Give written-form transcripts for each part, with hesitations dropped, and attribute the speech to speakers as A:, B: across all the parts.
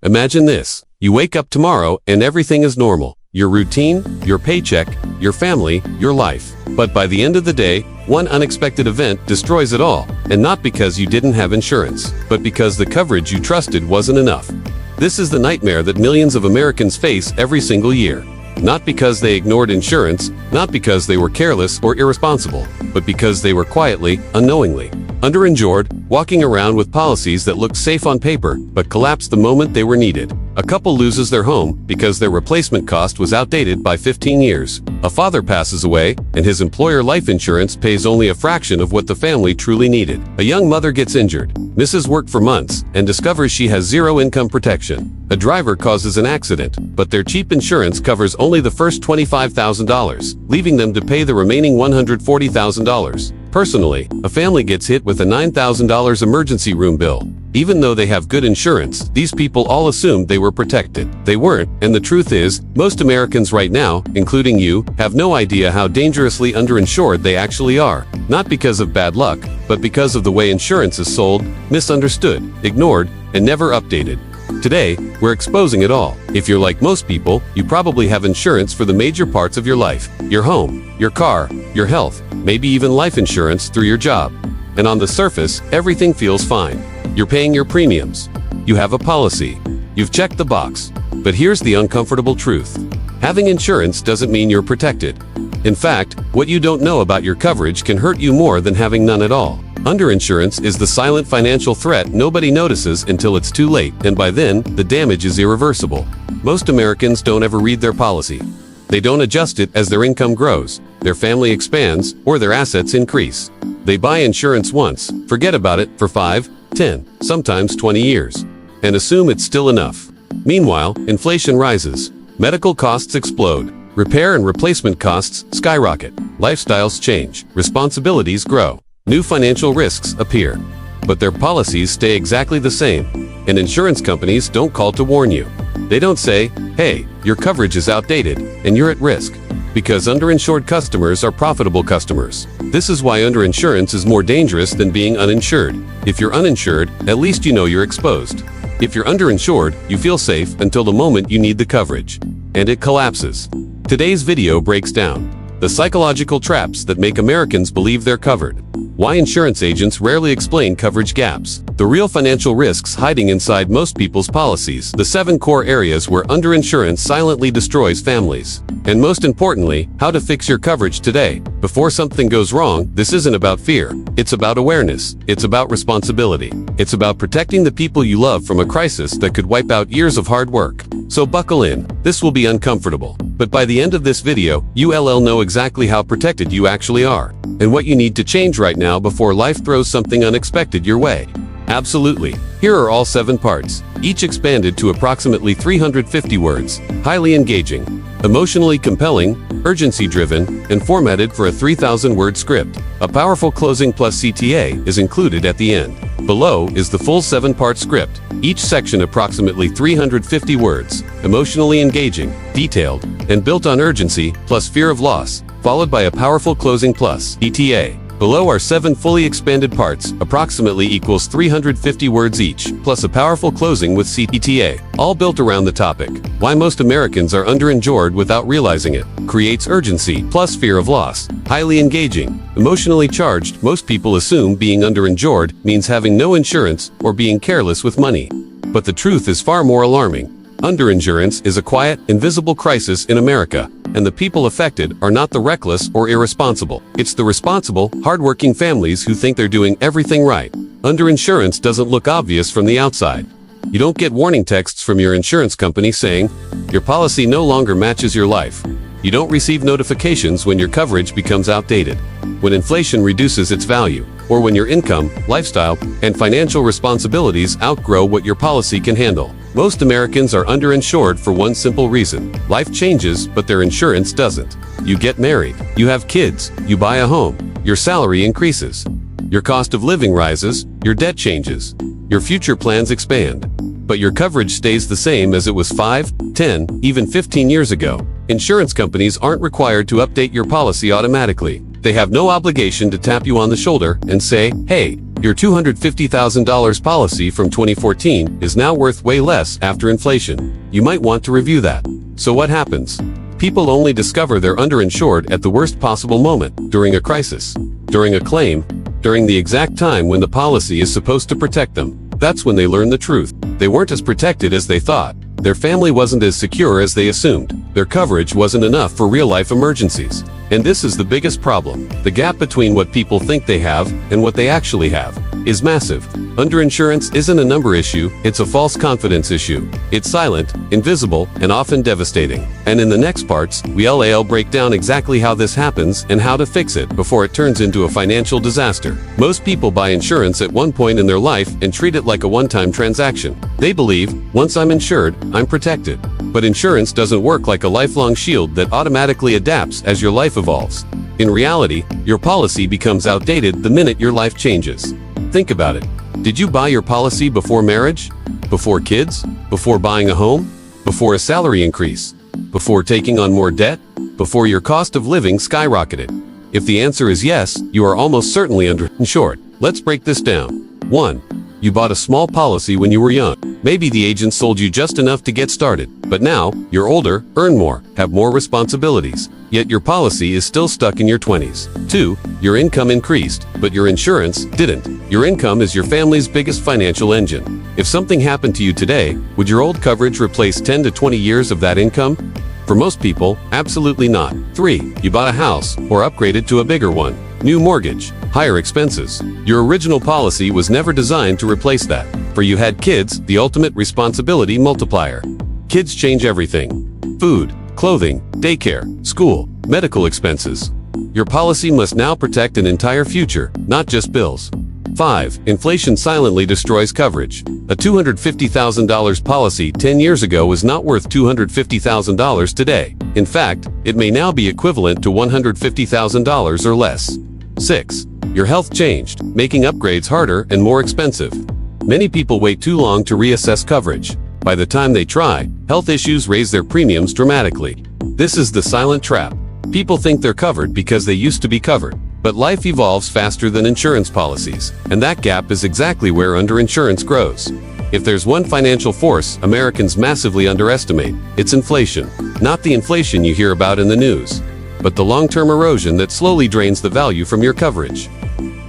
A: Imagine this. You wake up tomorrow and everything is normal. Your routine, your paycheck, your family, your life. But by the end of the day, one unexpected event destroys it all. And not because you didn't have insurance, but because the coverage you trusted wasn't enough. This is the nightmare that millions of Americans face every single year. Not because they ignored insurance, not because they were careless or irresponsible, but because they were quietly, unknowingly, underinsured, walking around with policies that looked safe on paper but collapsed the moment they were needed. A couple loses their home because their replacement cost was outdated by 15 years. A father passes away, and his employer life insurance pays only a fraction of what the family truly needed. A young mother gets injured, misses work for months, and discovers she has zero income protection. A driver causes an accident, but their cheap insurance covers only the first $25,000, leaving them to pay the remaining $140,000. Personally, a family gets hit with a $9,000 emergency room bill. Even though they have good insurance, these people all assumed they were protected. They weren't, and the truth is, most Americans right now, including you, have no idea how dangerously underinsured they actually are. Not because of bad luck, but because of the way insurance is sold, misunderstood, ignored, and never updated. Today, we're exposing it all. If you're like most people, you probably have insurance for the major parts of your life. Your home, your car, your health, maybe even life insurance through your job. And on the surface, everything feels fine. You're paying your premiums. You have a policy. You've checked the box. But here's the uncomfortable truth. Having insurance doesn't mean you're protected. In fact, what you don't know about your coverage can hurt you more than having none at all. Underinsurance is the silent financial threat nobody notices until it's too late, and by then, the damage is irreversible. Most Americans don't ever read their policy. They don't adjust it as their income grows, their family expands, or their assets increase. They buy insurance once, forget about it for 5, 10, sometimes 20 years, and assume it's still enough. Meanwhile, inflation rises, medical costs explode, repair and replacement costs skyrocket, lifestyles change, responsibilities grow. New financial risks appear, but their policies stay exactly the same, and insurance companies don't call to warn you. They don't say, hey, your coverage is outdated, and you're at risk, because underinsured customers are profitable customers. This is why underinsurance is more dangerous than being uninsured. If you're uninsured, at least you know you're exposed. If you're underinsured, you feel safe until the moment you need the coverage, and it collapses. Today's video breaks down the psychological traps that make Americans believe they're covered. Why insurance agents rarely explain coverage gaps. The real financial risks hiding inside most people's policies. The 7 core areas where underinsurance silently destroys families. And most importantly, how to fix your coverage today. Before something goes wrong, this isn't about fear. It's about awareness. It's about responsibility. It's about protecting the people you love from a crisis that could wipe out years of hard work. So buckle in. This will be uncomfortable. But by the end of this video, you'll know exactly how protected you actually are, and what you need to change right now before life throws something unexpected your way. Absolutely. Here are all 7 parts, each expanded to approximately 350 words, highly engaging, emotionally compelling, urgency-driven, and formatted for a 3,000-word script. A powerful closing plus CTA is included at the end. Below is the full 7-part script, each section approximately 350 words, emotionally engaging, detailed, and built on urgency plus fear of loss, followed by a powerful closing plus ETA. Below are 7 fully expanded parts, approximately equals 350 words each, plus a powerful closing with CTA, all built around the topic. Why most Americans are underinsured without realizing it. Creates urgency plus fear of loss. Highly engaging. Emotionally charged. Most people assume being underinsured means having no insurance or being careless with money. But the truth is far more alarming. Underinsurance is a quiet, invisible crisis in America, and the people affected are not the reckless or irresponsible. It's the responsible, hardworking families who think they're doing everything right. Underinsurance doesn't look obvious from the outside. You don't get warning texts from your insurance company saying, your policy no longer matches your life. You don't receive notifications when your coverage becomes outdated, when inflation reduces its value, or when your income, lifestyle, and financial responsibilities outgrow what your policy can handle. Most Americans are underinsured for one simple reason. Life changes, but their insurance doesn't. You get married. You have kids. You buy a home. Your salary increases. Your cost of living rises. Your debt changes. Your future plans expand. But your coverage stays the same as it was 5, 10, even 15 years ago. Insurance companies aren't required to update your policy automatically. They have no obligation to tap you on the shoulder and say, hey, Your $250,000 policy from 2014 is now worth way less after inflation. You might want to review that. So what happens? People only discover they're underinsured at the worst possible moment, during a crisis, during a claim, during the exact time when the policy is supposed to protect them. That's when they learn the truth. They weren't as protected as they thought. Their family wasn't as secure as they assumed. Their coverage wasn't enough for real-life emergencies. And this is the biggest problem. The gap between what people think they have and what they actually have is massive. Underinsurance isn't a number issue, it's a false confidence issue. It's silent, invisible, and often devastating. And in the next parts, we'll break down exactly how this happens and how to fix it before it turns into a financial disaster. Most people buy insurance at one point in their life and treat it like a one-time transaction. They believe, once I'm insured, I'm protected. But insurance doesn't work like a lifelong shield that automatically adapts as your life evolves. In reality, your policy becomes outdated the minute your life changes. Think about it. Did you buy your policy before marriage? Before kids? Before buying a home? Before a salary increase? Before taking on more debt? Before your cost of living skyrocketed? If the answer is yes, you are almost certainly underinsured. Let's break this down. 1. You bought a small policy when you were young. Maybe the agent sold you just enough to get started. But now, you're older, earn more, have more responsibilities. Yet your policy is still stuck in your 20s. 2. Your income increased, but your insurance didn't. Your income is your family's biggest financial engine. If something happened to you today, would your old coverage replace 10 to 20 years of that income? For most people, absolutely not. 3. You bought a house, or upgraded to a bigger one. New mortgage, higher expenses. Your original policy was never designed to replace that. For you had kids, the ultimate responsibility multiplier. Kids change everything. Food, clothing, daycare, school, medical expenses. Your policy must now protect an entire future, not just bills. 5. Inflation silently destroys coverage. A $250,000 policy 10 years ago was not worth $250,000 today. In fact, it may now be equivalent to $150,000 or less. 6. Your health changed, making upgrades harder and more expensive. Many people wait too long to reassess coverage. By the time they try, health issues raise their premiums dramatically. This is the silent trap. People think they're covered because they used to be covered. But life evolves faster than insurance policies, and that gap is exactly where underinsurance grows. If there's one financial force Americans massively underestimate, it's inflation. Not the inflation you hear about in the news, but the long-term erosion that slowly drains the value from your coverage.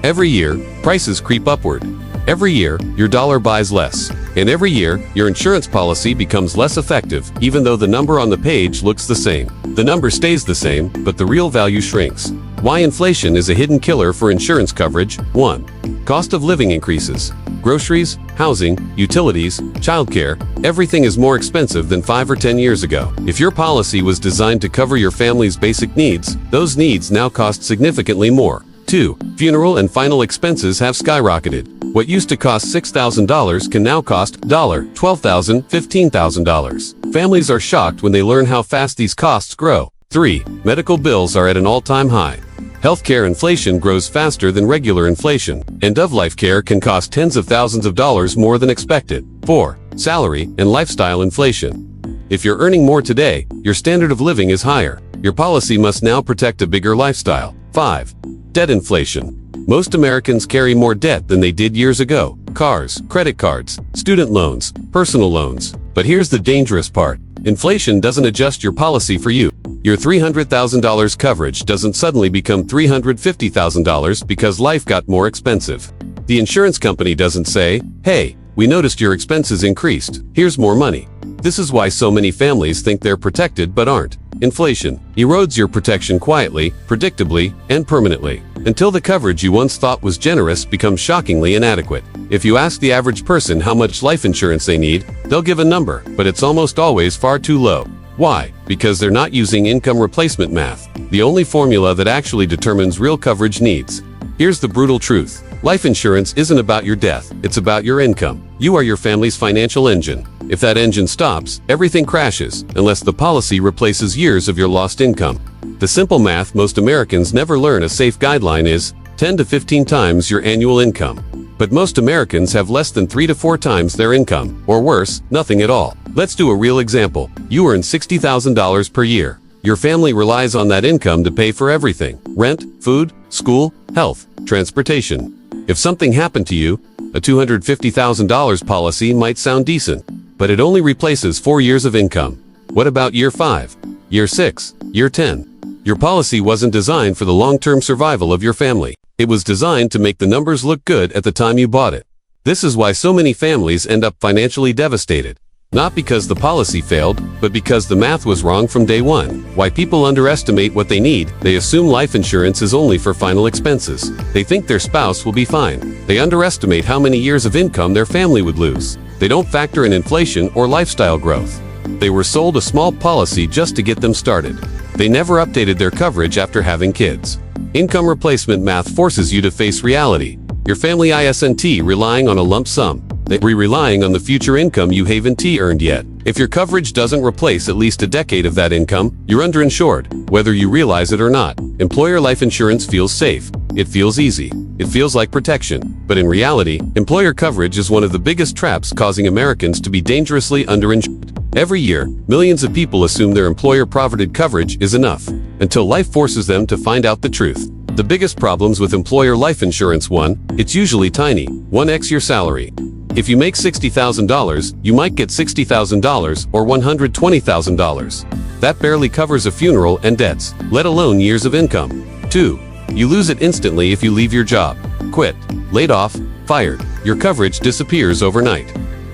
A: Every year, prices creep upward. Every year, your dollar buys less. And every year, your insurance policy becomes less effective, even though the number on the page looks the same. The number stays the same, but the real value shrinks. Why inflation is a hidden killer for insurance coverage. 1. Cost of living increases. Groceries, housing, utilities, childcare, everything is more expensive than 5 or 10 years ago. If your policy was designed to cover your family's basic needs, those needs now cost significantly more. 2. Funeral and final expenses have skyrocketed. What used to cost $6,000 can now cost $12,000, $15,000. Families are shocked when they learn how fast these costs grow. 3. Medical bills are at an all-time high. Healthcare inflation grows faster than regular inflation. End-of-life care can cost tens of thousands of dollars more than expected. 4. Salary and lifestyle inflation. If you're earning more today, your standard of living is higher. Your policy must now protect a bigger lifestyle. 5. Debt inflation. Most Americans carry more debt than they did years ago. Cars, credit cards, student loans, personal loans. But here's the dangerous part. Inflation doesn't adjust your policy for you. Your $300,000 coverage doesn't suddenly become $350,000 because life got more expensive. The insurance company doesn't say, "Hey, we noticed your expenses increased. Here's more money." This is why so many families think they're protected but aren't. Inflation erodes your protection quietly, predictably, and permanently, until the coverage you once thought was generous becomes shockingly inadequate. If you ask the average person how much life insurance they need, they'll give a number, but it's almost always far too low. Why? Because they're not using income replacement math, the only formula that actually determines real coverage needs. Here's the brutal truth. Life insurance isn't about your death, it's about your income. You are your family's financial engine. If that engine stops, everything crashes, unless the policy replaces years of your lost income. The simple math most Americans never learn. A safe guideline is 10 to 15 times your annual income. But most Americans have less than 3 to 4 times their income, or worse, nothing at all. Let's do a real example. You earn $60,000 per year. Your family relies on that income to pay for everything: rent, food, school, health, transportation. If something happened to you, a $250,000 policy might sound decent, but it only replaces 4 years of income. What about year 5, year 6, year 10? Your policy wasn't designed for the long-term survival of your family. It was designed to make the numbers look good at the time you bought it. This is why so many families end up financially devastated. Not because the policy failed, but because the math was wrong from day one. Why people underestimate what they need. They assume life insurance is only for final expenses. They think their spouse will be fine. They underestimate how many years of income their family would lose. They don't factor in inflation or lifestyle growth. They were sold a small policy just to get them started. They never updated their coverage after having kids. Income replacement math forces you to face reality. Your family isn't relying on a lump sum. They're relying on the future income you haven't earned yet. If your coverage doesn't replace at least a decade of that income, you're underinsured, whether you realize it or not. Employer life insurance feels safe. It feels easy. It feels like protection. But in reality, employer coverage is one of the biggest traps causing Americans to be dangerously underinsured. Every year, millions of people assume their employer-provided coverage is enough, until life forces them to find out the truth. The biggest problems with employer life insurance: 1, it's usually tiny, 1x your salary. If you make $60,000, you might get $60,000 or $120,000. That barely covers a funeral and debts, let alone years of income. 2, you lose it instantly if you leave your job. Quit, laid off, fired. Your coverage disappears overnight.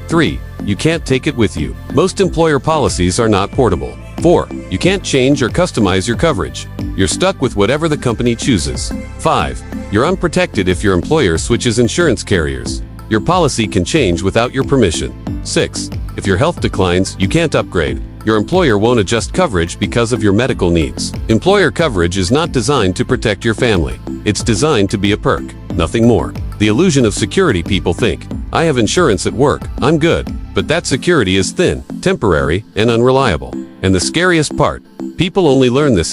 A: 3, you can't take it with you. Most employer policies are not portable. 4, you can't change or customize your coverage. You're stuck with whatever the company chooses. 5, you're unprotected if your employer switches insurance carriers. Your policy can change without your permission. 6, if your health declines, you can't upgrade. Your employer won't adjust coverage because of your medical needs. Employer coverage is not designed to protect your family. It's designed to be a perk, nothing more. The illusion of security. People think, I have insurance at work, I'm good. But that security is thin, temporary, and unreliable. And the scariest part, people only learn this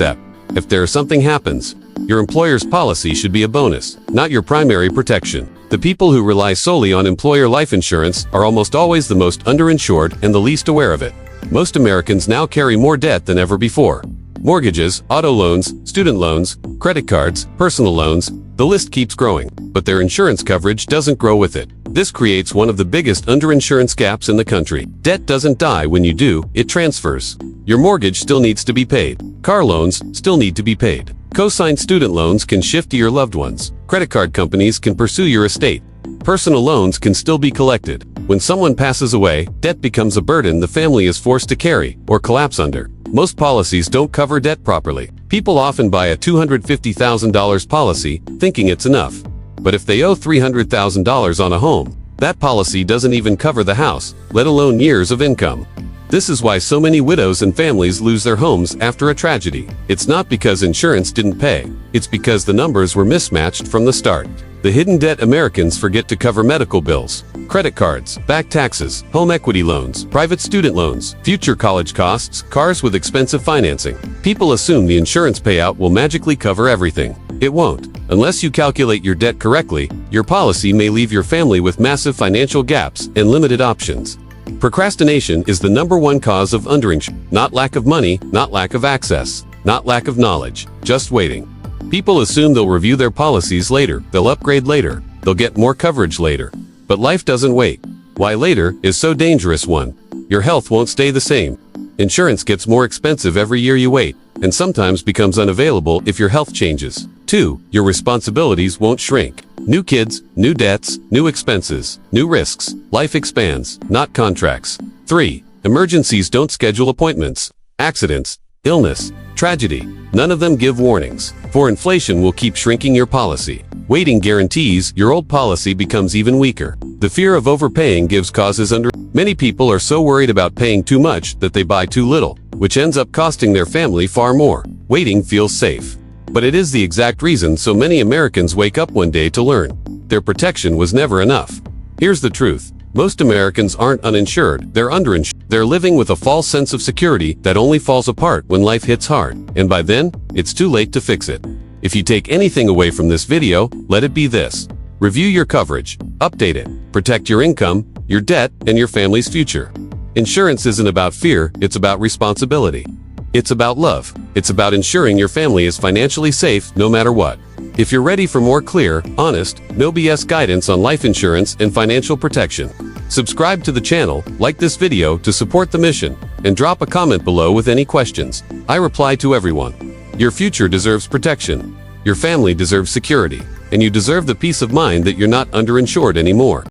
A: if something happens. Your employer's policy should be a bonus, not your primary protection. The people who rely solely on employer life insurance are almost always the most underinsured and the least aware of it. Most Americans now carry more debt than ever before. Mortgages, auto loans, student loans, credit cards, personal loans, the list keeps growing, but their insurance coverage doesn't grow with it. This creates one of the biggest underinsurance gaps in the country. Debt doesn't die when you do, it transfers. Your mortgage still needs to be paid. Car loans still need to be paid. Co-signed student loans can shift to your loved ones. Credit card companies can pursue your estate. Personal loans can still be collected. When someone passes away, debt becomes a burden the family is forced to carry or collapse under. Most policies don't cover debt properly. People often buy a $250,000 policy, thinking it's enough. But if they owe $300,000 on a home, that policy doesn't even cover the house, let alone years of income. This is why so many widows and families lose their homes after a tragedy. It's not because insurance didn't pay. It's because the numbers were mismatched from the start. The hidden debt: Americans forget to cover medical bills, credit cards, back taxes, home equity loans, private student loans, future college costs, cars with expensive financing. People assume the insurance payout will magically cover everything. It won't. Unless you calculate your debt correctly, your policy may leave your family with massive financial gaps and limited options. Procrastination is the #1 cause of underinsurance. Not lack of money, not lack of access, not lack of knowledge, just waiting. People assume they'll review their policies later, they'll upgrade later, they'll get more coverage later. But life doesn't wait. Why later is so dangerous. 1, your health won't stay the same. Insurance gets more expensive every year you wait, and sometimes becomes unavailable if your health changes. 2, your responsibilities won't shrink. New kids, new debts, new expenses, new risks. Life expands, not contracts. 3, emergencies don't schedule appointments. Accidents, illness, tragedy, none of them give warnings. 4, inflation will keep shrinking your policy. Waiting guarantees your old policy becomes even weaker. The fear of overpaying gives causes under. Many people are so worried about paying too much that they buy too little, which ends up costing their family far more. Waiting feels safe. But it is the exact reason so many Americans wake up one day to learn their protection was never enough. Here's the truth. Most Americans aren't uninsured, they're underinsured. They're living with a false sense of security that only falls apart when life hits hard, and by then, it's too late to fix it. If you take anything away from this video, let it be this. Review your coverage, update it, protect your income, your debt, and your family's future. Insurance isn't about fear, it's about responsibility. It's about love. It's about ensuring your family is financially safe no matter what. If you're ready for more clear, honest, no BS guidance on life insurance and financial protection, subscribe to the channel, like this video to support the mission, and drop a comment below with any questions. I reply to everyone. Your future deserves protection. Your family deserves security. And you deserve the peace of mind that you're not underinsured anymore.